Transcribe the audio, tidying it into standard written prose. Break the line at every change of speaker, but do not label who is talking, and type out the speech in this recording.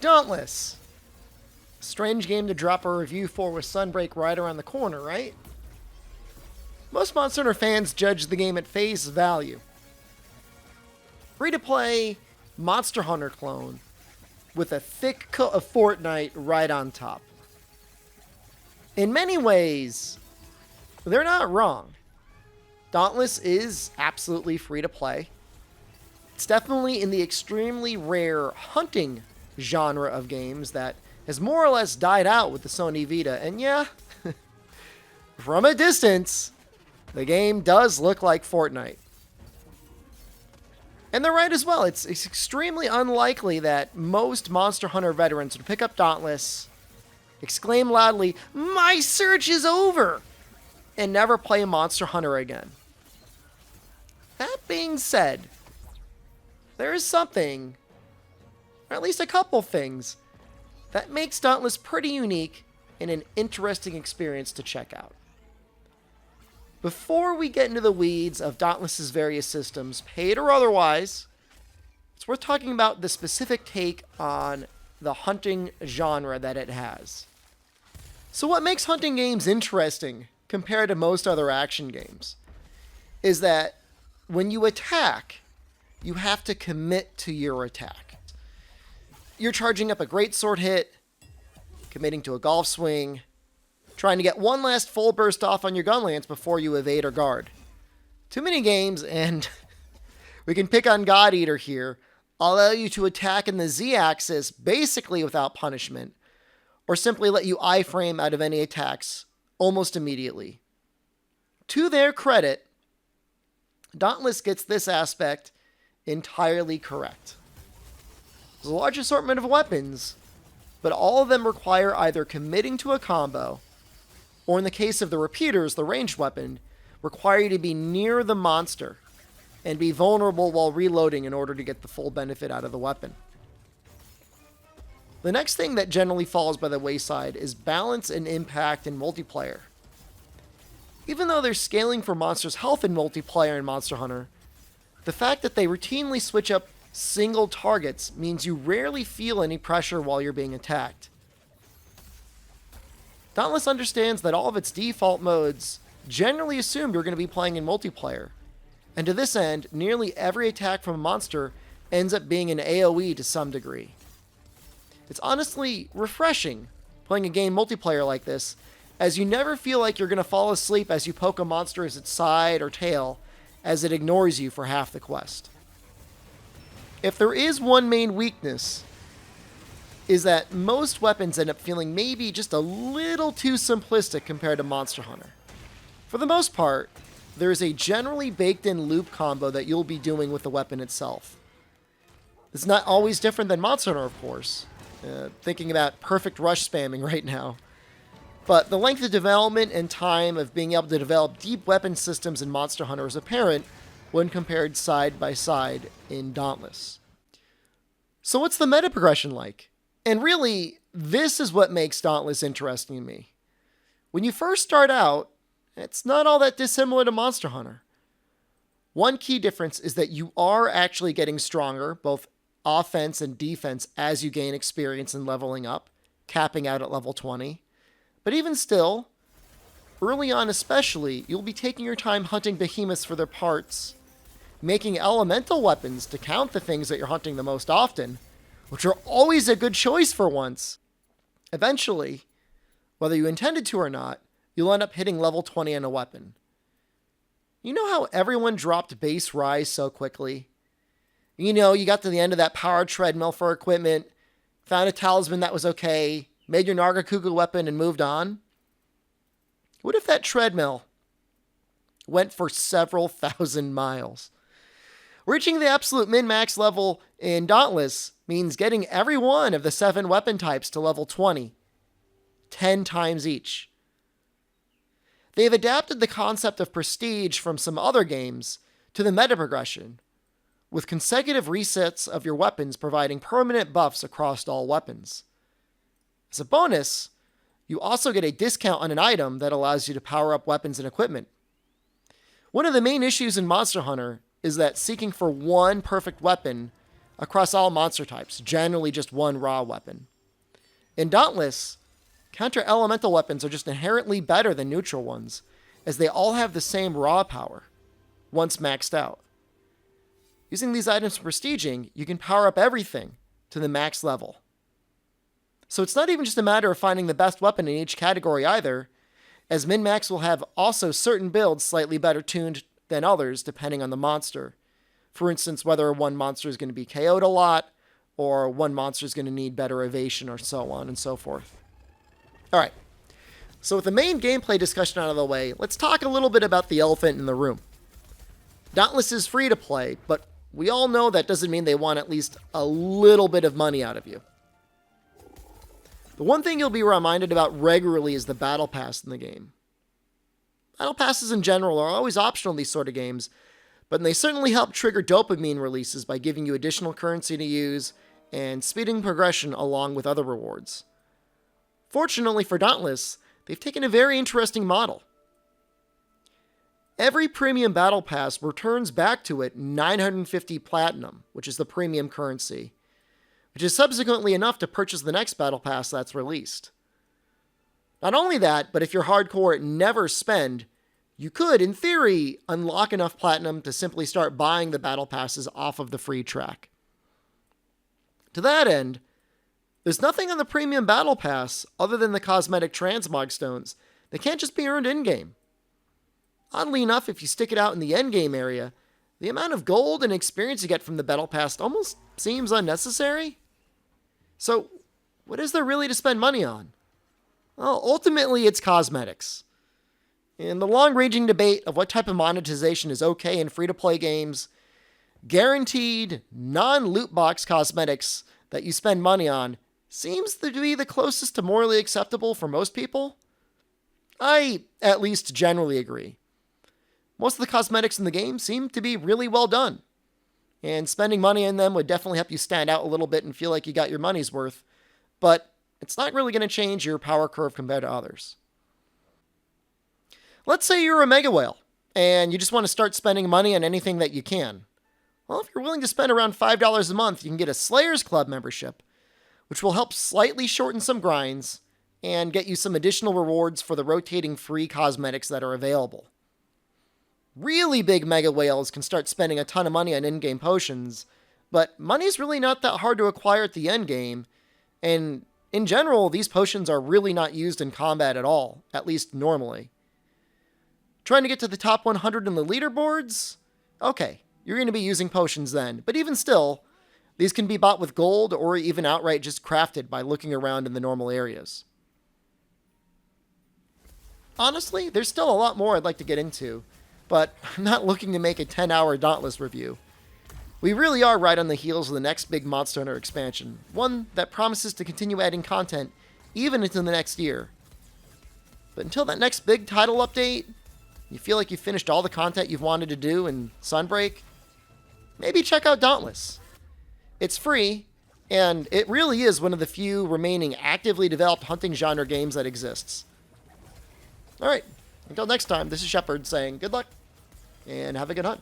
Dauntless. Strange game to drop a review for with Sunbreak right around the corner, right? Most Monster Hunter fans judge the game at face value. Free-to-play Monster Hunter clone with a thick coat of Fortnite right on top. In many ways, they're not wrong. Dauntless is absolutely free-to-play. It's definitely in the extremely rare hunting genre of games that has more or less died out with the Sony Vita. And yeah, from a distance, the game does look like Fortnite. And they're right as well. It's extremely unlikely that most Monster Hunter veterans would pick up Dauntless, exclaim loudly, "My search is over!" and never play Monster Hunter again. That being said, there is something, or at least a couple things, that makes Dauntless pretty unique and an interesting experience to check out. Before we get into the weeds of Dauntless's various systems, paid or otherwise, it's worth talking about the specific take on the hunting genre that it has. So what makes hunting games interesting compared to most other action games is that when you attack, you have to commit to your attack. You're charging up a great sword hit, committing to a golf swing, trying to get one last full burst off on your gun lance before you evade or guard. Too many games, and we can pick on God Eater here, allow you to attack in the Z-axis basically without punishment, or simply let you iframe out of any attacks almost immediately. To their credit, Dauntless gets this aspect entirely correct. There's a large assortment of weapons, but all of them require either committing to a combo, or in the case of the repeaters, the ranged weapon, require you to be near the monster and be vulnerable while reloading in order to get the full benefit out of the weapon. The next thing that generally falls by the wayside is balance and impact in multiplayer. Even though there's scaling for monsters' health in multiplayer in Monster Hunter, the fact that they routinely switch up single targets means you rarely feel any pressure while you're being attacked. Dauntless understands that all of its default modes generally assume you're going to be playing in multiplayer, and to this end, nearly every attack from a monster ends up being an AoE to some degree. It's honestly refreshing playing a game multiplayer like this, as you never feel like you're going to fall asleep as you poke a monster as its side or tail, as it ignores you for half the quest. If there is one main weakness, is that most weapons end up feeling maybe just a little too simplistic compared to Monster Hunter. For the most part, there is a generally baked-in loop combo that you'll be doing with the weapon itself. It's not always different than Monster Hunter, of course. Thinking about perfect rush spamming right now. But the length of development and time of being able to develop deep weapon systems in Monster Hunter is apparent when compared side by side in Dauntless. So what's the meta progression like? And really, this is what makes Dauntless interesting to me. When you first start out, it's not all that dissimilar to Monster Hunter. One key difference is that you are actually getting stronger, both offense and defense, as you gain experience and leveling up, capping out at level 20. But even still, early on especially, you'll be taking your time hunting behemoths for their parts, making elemental weapons to count the things that you're hunting the most often, which are always a good choice for once. Eventually, whether you intended to or not, you'll end up hitting level 20 on a weapon. You know how everyone dropped base rise so quickly? You know, you got to the end of that power treadmill for equipment, found a talisman that was okay, made your Nargacuga weapon and moved on? What if that treadmill went for several thousand miles? Reaching the absolute min-max level in Dauntless means getting every one of the 7 weapon types to level 20, 10 times each. They've adapted the concept of prestige from some other games to the meta progression, with consecutive resets of your weapons providing permanent buffs across all weapons. As a bonus, you also get a discount on an item that allows you to power up weapons and equipment. One of the main issues in Monster Hunter is that seeking for one perfect weapon across all monster types, generally just one raw weapon. In Dauntless, counter-elemental weapons are just inherently better than neutral ones, as they all have the same raw power, once maxed out. Using these items for prestiging, you can power up everything to the max level. So it's not even just a matter of finding the best weapon in each category either, as min-max will have also certain builds slightly better tuned than others depending on the monster. For instance, whether one monster is going to be KO'd a lot, or one monster is going to need better evasion, or so on and so forth. Alright, so with the main gameplay discussion out of the way, let's talk a little bit about the elephant in the room. Dauntless is free to play, but we all know that doesn't mean they want at least a little bit of money out of you. The one thing you'll be reminded about regularly is the Battle Pass in the game. Battle Passes in general are always optional in these sort of games, but they certainly help trigger dopamine releases by giving you additional currency to use and speeding progression along with other rewards. Fortunately for Dauntless, they've taken a very interesting model. Every premium Battle Pass returns back to it 950 platinum, which is the premium currency, which is subsequently enough to purchase the next Battle Pass that's released. Not only that, but if you're hardcore at never spend, you could, in theory, unlock enough platinum to simply start buying the Battle Passes off of the free track. To that end, there's nothing on the premium Battle Pass other than the cosmetic transmog stones that can't just be earned in-game. Oddly enough, if you stick it out in the endgame area, the amount of gold and experience you get from the Battle Pass almost seems unnecessary. So, what is there really to spend money on? Well, ultimately, it's cosmetics. In the long-ranging debate of what type of monetization is okay in free-to-play games, guaranteed, non-loot box cosmetics that you spend money on seems to be the closest to morally acceptable for most people. I, at least, generally agree. Most of the cosmetics in the game seem to be really well done, and spending money in them would definitely help you stand out a little bit and feel like you got your money's worth, but it's not really going to change your power curve compared to others. Let's say you're a mega whale, and you just want to start spending money on anything that you can. Well, if you're willing to spend around $5 a month, you can get a Slayers Club membership, which will help slightly shorten some grinds and get you some additional rewards for the rotating free cosmetics that are available. Really big mega whales can start spending a ton of money on in-game potions, but money's really not that hard to acquire at the end game, and in general, these potions are really not used in combat at all, at least normally. Trying to get to the top 100 in the leaderboards? Okay, you're going to be using potions then, but even still, these can be bought with gold or even outright just crafted by looking around in the normal areas. Honestly, there's still a lot more I'd like to get into, but I'm not looking to make a 10-hour Dauntless review. We really are right on the heels of the next big Monster Hunter expansion, one that promises to continue adding content even into the next year. But until that next big title update, you feel like you've finished all the content you've wanted to do in Sunbreak? Maybe check out Dauntless. It's free, and it really is one of the few remaining actively developed hunting genre games that exists. Alright, until next time, this is Shepard saying good luck, and have a good hunt.